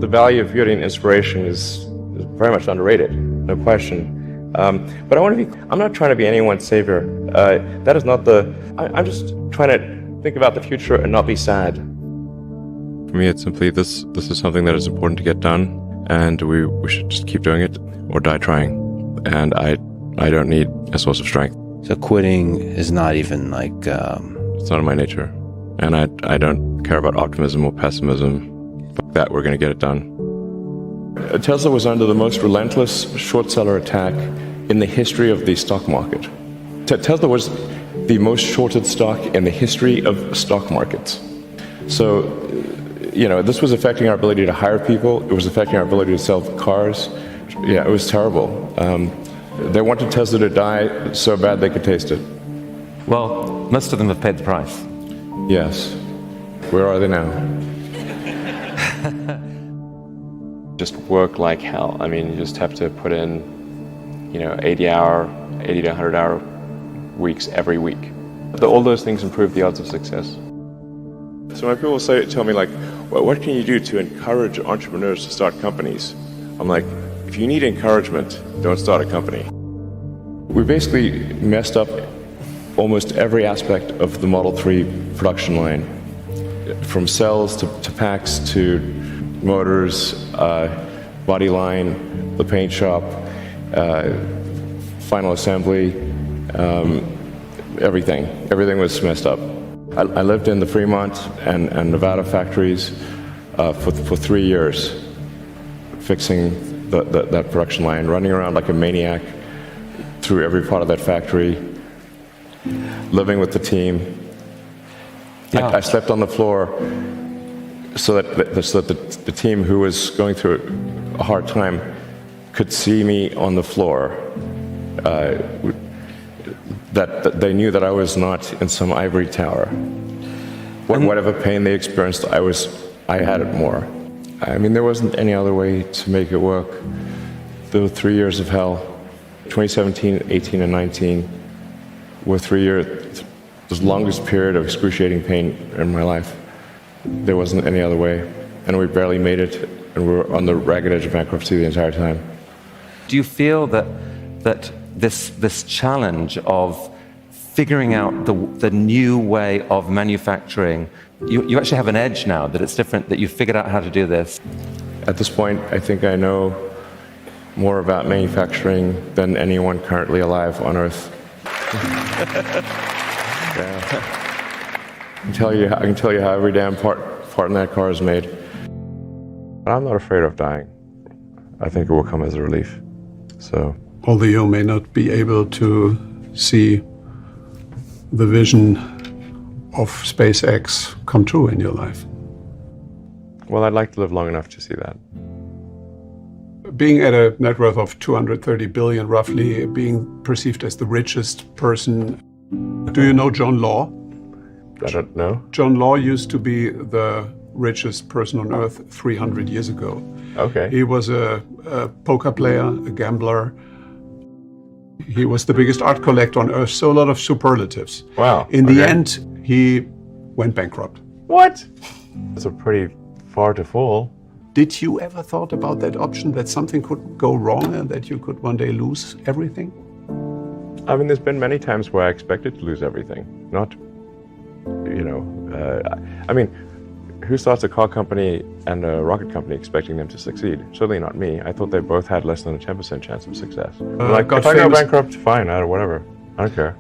the value of beauty and inspiration is very much underrated, no question. But I'm not trying to be anyone's savior. That is not I'm just trying to think about the future and not be sad. For me, it's simply this is something that is important to get done, and we should just keep doing it or die trying. And I don't need a source of strength. So quitting is not even like... It's not in my nature. And I don't care about optimism or pessimism. Fuck that, we're going to get it done. Tesla was under the most relentless short seller attack in the history of the stock market. Tesla was the most shorted stock in the history of stock markets. So, this was affecting our ability to hire people. It was affecting our ability to sell cars. Yeah, it was terrible. They wanted Tesla to die so bad they could taste it. Well, most of them have paid the price. Yes. Where are they now? Just work like hell. I mean, you just have to put in, 80 to 100 hour weeks every week. All those things improve the odds of success. So when people tell me well, what can you do to encourage entrepreneurs to start companies? I'm like, if you need encouragement, don't start a company. We basically messed up almost every aspect of the Model 3 production line, from cells to packs to motors, body line, the paint shop, final assembly, everything. Everything was messed up. I lived in the Fremont and Nevada factories for 3 years, fixing that production line, running around like a maniac through every part of that factory, living with the team. Yeah. I slept on the floor so that the team who was going through a hard time could see me on the floor. That they knew that I was not in some ivory tower. Whatever pain they experienced, I had it more. I mean, there wasn't any other way to make it work. There were 3 years of hell. 2017, 18, and 19 were 3 years, the longest period of excruciating pain in my life. There wasn't any other way, and we barely made it, and we were on the ragged edge of bankruptcy the entire time. Do you feel that this challenge of figuring out the new way of manufacturing, you actually have an edge now, that it's different, that you've figured out how to do this? At this point, I think I know more about manufacturing than anyone currently alive on Earth. Yeah. I can tell you how every damn part in that car is made. But I'm not afraid of dying. I think it will come as a relief. So, although you may not be able to see the vision of SpaceX come true in your life. Well, I'd like to live long enough to see that. Being at a net worth of 230 billion, roughly, being perceived as the richest person. Do you know John Law? I don't know. John Law used to be the richest person on Earth 300 years ago. Okay. He was a poker player, a gambler. He was the biggest art collector on Earth, so a lot of superlatives. Wow. In the end, he went bankrupt. What? That's a pretty far to fall. Did you ever thought about that option, that something could go wrong and that you could one day lose everything? I mean, there's been many times where I expected to lose everything. Not, I mean, who starts a car company and a rocket company expecting them to succeed? Certainly not me. I thought they both had less than a 10% chance of success. If I go bankrupt, fine, whatever. I don't care.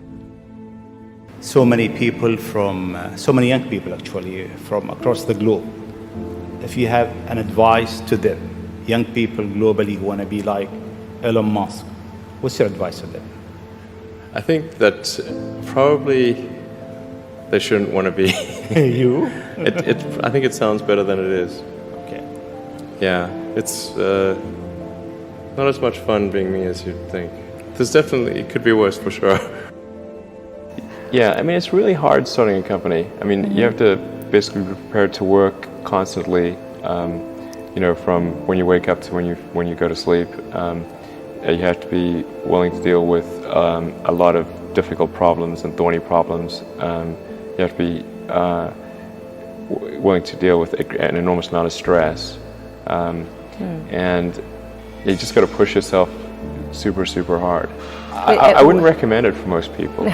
So many people so many young people actually, from across the globe. If you have an advice to them, young people globally who want to be like Elon Musk, what's your advice to them? I think that probably they shouldn't want to be. You? I think it sounds better than it is. Okay. Yeah, it's not as much fun being me as you'd think. It could be worse for sure. Yeah, I mean, it's really hard starting a company. I mean, you have to basically be prepared to work constantly, from when you wake up to when you go to sleep. You have to be willing to deal with a lot of difficult problems and thorny problems. You have to be willing to deal with an enormous amount of stress. And you just got to push yourself super, super hard. I wouldn't recommend it for most people.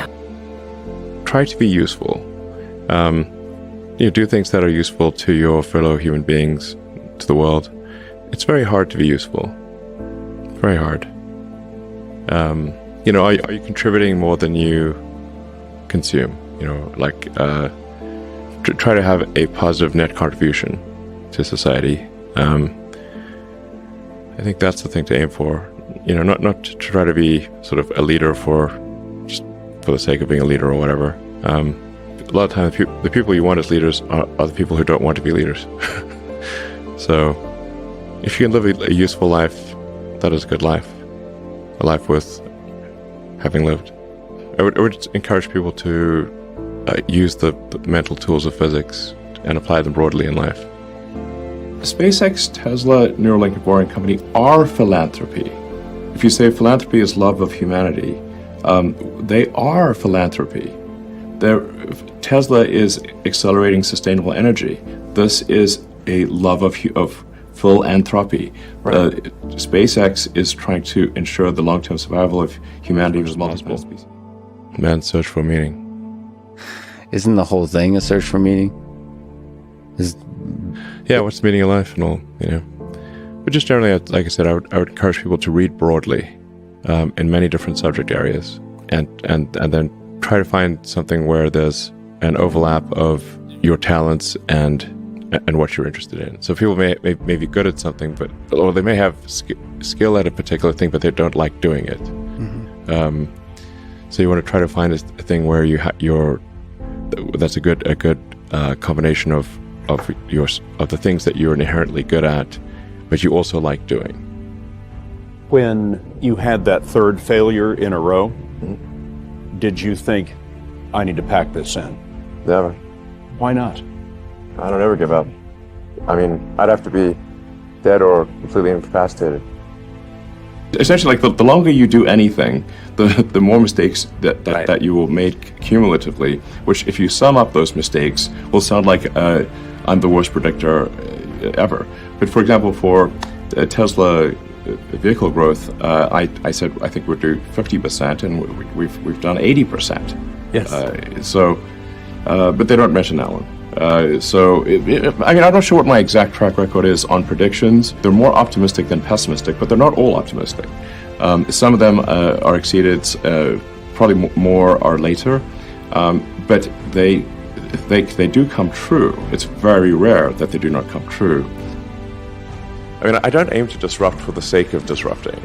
Try to be useful. Do things that are useful to your fellow human beings, to the world. It's very hard to be useful. Very hard. Are you contributing more than you consume? Try to have a positive net contribution to society. I think that's the thing to aim for. Not to try to be sort of a leader just for the sake of being a leader or whatever. A lot of times, the people you want as leaders are the people who don't want to be leaders. So, if you can live a useful life, that is a good life. A life worth having lived. I would encourage people to use the mental tools of physics and apply them broadly in life. SpaceX, Tesla, Neuralink, and Boring Company are philanthropy. If you say philanthropy is love of humanity, they are philanthropy. Tesla is accelerating sustainable energy. This is a love of philanthropy. Right. SpaceX is trying to ensure the long-term survival of humanity as multiple species. Man's search for meaning. Isn't the whole thing a search for meaning? Yeah, what's the meaning of life and all, But just generally, like I said, I would encourage people to read broadly in many different subject areas and then try to find something where there's an overlap of your talents and what you're interested in. So people may be good at something, or they may have skill at a particular thing, but they don't like doing it. Mm-hmm. So you want to try to find a thing where that's a good combination of the things that you're inherently good at, but you also like doing. When you had that third failure in a row, did you think, I need to pack this in? Never. Why not? I don't ever give up. I mean, I'd have to be dead or completely incapacitated. Essentially, like the longer you do anything, the more mistakes that you will make cumulatively, which if you sum up those mistakes will sound like I'm the worst predictor ever. But for example, for Tesla vehicle growth, I said I think we'll do 50%, and we've done 80%. Yes. But they don't mention that one. I'm not sure what my exact track record is on predictions. They're more optimistic than pessimistic, but they're not all optimistic. Some of them are exceeded, probably more are later, but they do come true. It's very rare that they do not come true. I mean, I don't aim to disrupt for the sake of disrupting,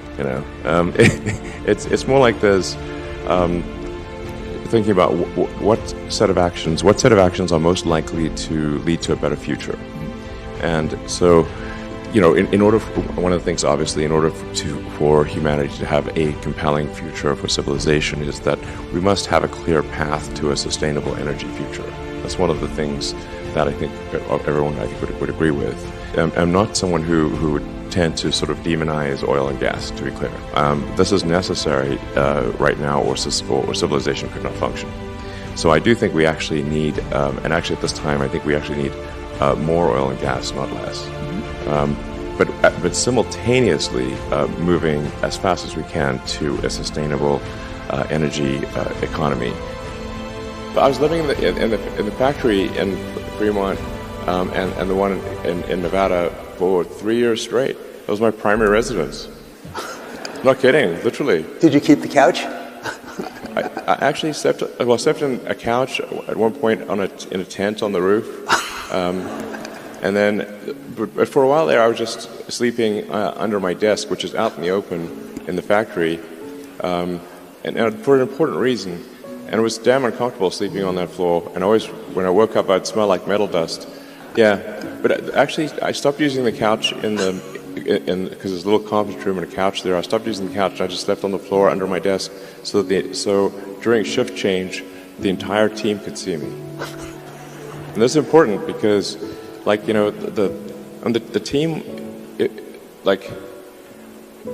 It's more like there's thinking about what set of actions are most likely to lead to a better future. And so, in order for, one of the things, obviously, in order for humanity to have a compelling future for civilization is that we must have a clear path to a sustainable energy future. That's one of the things that I think everyone would agree with. I'm not someone who would tend to sort of demonize oil and gas, to be clear. This is necessary right now, or civilization could not function. So I do think we actually need, and actually at this time, I think we actually need more oil and gas, not less. But simultaneously moving as fast as we can to a sustainable energy economy. I was living in the factory in Fremont and the one in Nevada for 3 years straight. That was my primary residence. Not kidding, literally. Did you keep the couch? I actually slept in a couch at one point in a tent on the roof. And then, but for a while there, I was just sleeping under my desk, which is out in the open in the factory, and for an important reason. And it was damn uncomfortable sleeping on that floor. And always, when I woke up, I'd smell like metal dust. Yeah, but actually, I stopped using the couch because there's a little conference room and a couch there. I stopped using the couch, and I just slept on the floor under my desk, so during shift change, the entire team could see me. And this is important because, the team,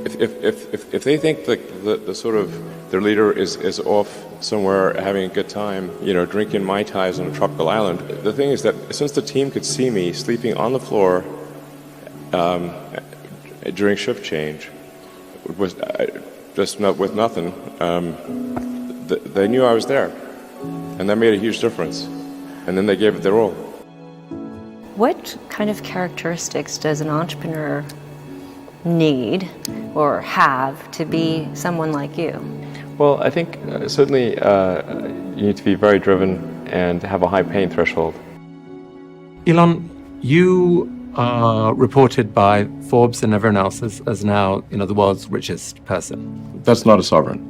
if they think the sort of their leader is off somewhere having a good time, drinking Mai Tais on a tropical island, the thing is that since the team could see me sleeping on the floor during shift change, it was just not with nothing. They knew I was there, and that made a huge difference. And then they gave it their all. What kind of characteristics does an entrepreneur need or have to be someone like you? Well, I think certainly you need to be very driven and have a high pain threshold. Elon, you are reported by Forbes and everyone else as now, the world's richest person. That's not a sovereign.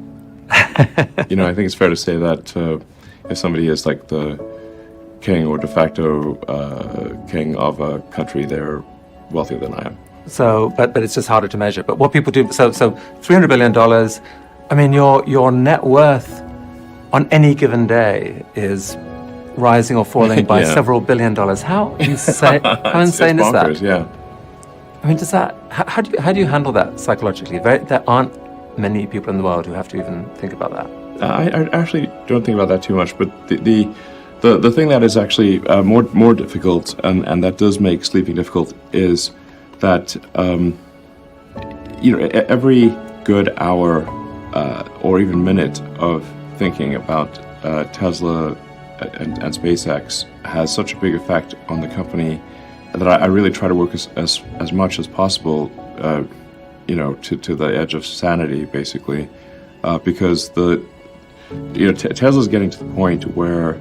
I think it's fair to say that if somebody is like the king or de facto king of a country, they're wealthier than I am. So, but it's just harder to measure. But what people do, so $300 billion, I mean, your net worth on any given day is rising or falling by several $1 billion. How insane, it's is bonkers, that? Yeah. I mean, how do you handle that psychologically? There aren't many people in the world who have to even think about that. I actually don't think about that too much, but the thing that is actually more difficult, and that does make sleeping difficult, is that every good hour or even minute of thinking about Tesla and SpaceX has such a big effect on the company that I really try to work as much as possible, to the edge of sanity, basically, because Tesla's getting to the point where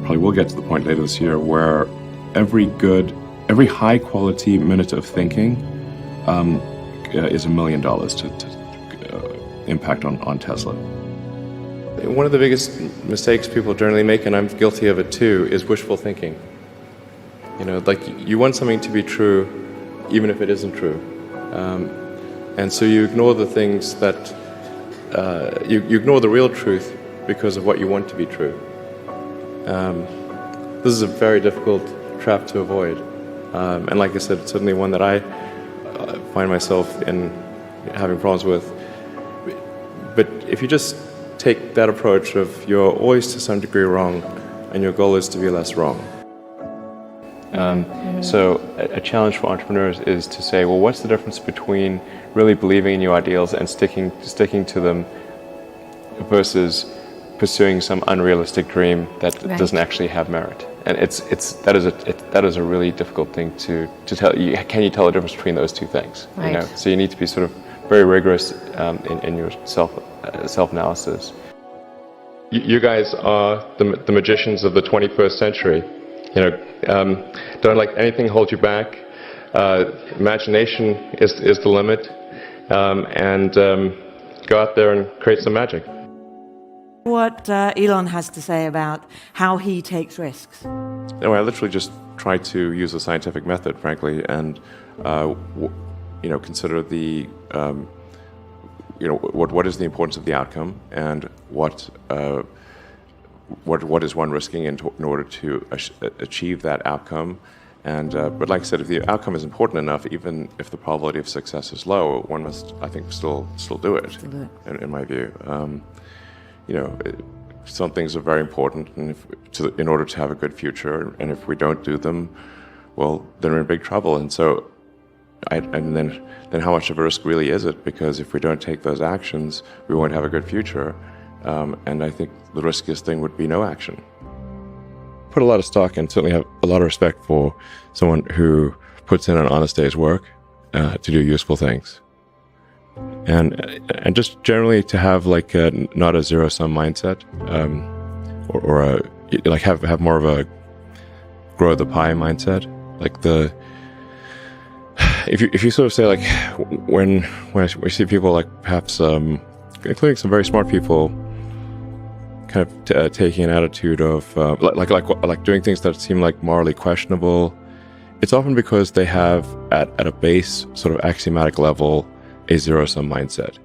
probably will get to the point later this year where every high quality minute of thinking is $1 million to impact on Tesla. One of the biggest mistakes people generally make, and I'm guilty of it too, is wishful thinking. You want something to be true even if it isn't true. And so you ignore the things that, you ignore the real truth because of what you want to be true. This is a very difficult trap to avoid. And like I said, it's certainly one that I find myself in having problems with. But if you just take that approach of you're always to some degree wrong and your goal is to be less wrong. So a challenge for entrepreneurs is to say, well, what's the difference between really believing in your ideals and sticking to them versus pursuing some unrealistic dream that doesn't actually have merit? And that is a really difficult thing to tell. Can you tell the difference between those two things? Right. So you need to be sort of very rigorous in your self-analysis. You guys are the magicians of the 21st century. Don't let anything hold you back. Imagination is the limit, and go out there and create some magic. What Elon has to say about how he takes risks. No, I literally just try to use a scientific method, frankly, and consider the what is the importance of the outcome, and what is one risking in order to achieve that outcome. And but like I said, if the outcome is important enough, even if the probability of success is low, one must, I think, still do it. In my view, some things are very important, and in order to have a good future, and if we don't do them, well, then we're in big trouble. And so, and then how much of a risk really is it? Because if we don't take those actions, we won't have a good future. And I think the riskiest thing would be no action. Put a lot of stock and certainly have a lot of respect for someone who puts in an honest day's work to do useful things. And just generally to have not a zero-sum mindset, or have more of a grow the pie mindset. If you sort of say when we see people perhaps including some very smart people kind of taking an attitude of doing things that seem morally questionable, it's often because they have at a base sort of axiomatic level a zero-sum mindset.